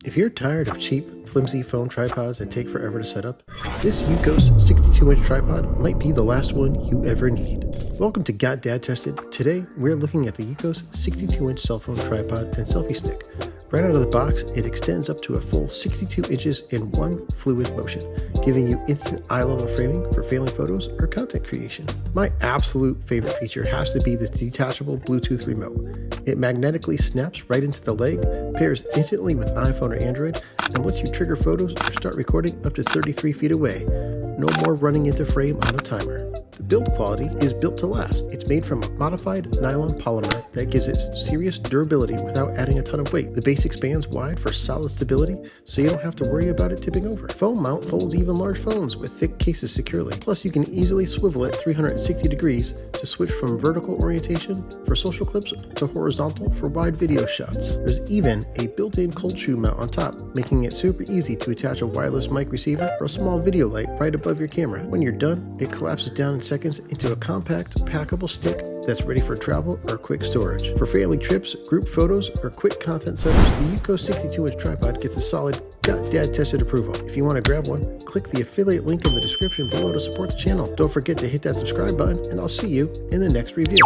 If you're tired of cheap, flimsy phone tripods that take forever to set up, this Eucos 62-inch tripod might be the last one you ever need. Welcome to Got Dad Tested. Today, we're looking at the Eucos 62-inch cell phone tripod and selfie stick. Right out of the box, it extends up to a full 62 inches in one fluid motion, giving you instant eye-level framing for family photos or content creation. My absolute favorite feature has to be this detachable Bluetooth remote. It magnetically snaps right into the leg, pairs instantly with iPhone or Android, and lets you trigger photos or start recording up to 33 feet away. No more running into frame on a timer. The build quality is built to last. It's made from a modified nylon polymer that gives it serious durability without adding a ton of weight. The base expands wide for solid stability, so you don't have to worry about it tipping over. Phone mount holds even large phones with thick cases securely. Plus, you can easily swivel it 360 degrees to switch from vertical orientation for social clips to horizontal for wide video shots. There's even a built-in cold shoe mount on top, making it super easy to attach a wireless mic receiver or a small video light right above your camera. When you're done, it collapses down in seconds into a compact, packable stick that's ready for travel or quick storage. For family trips, group photos, or quick content setups, the Eucos 62-inch tripod gets a solid Got Dad Tested approval. If you want to grab one, click the affiliate link in the description below to support the channel. Don't forget to hit that subscribe button, and I'll see you in the next review.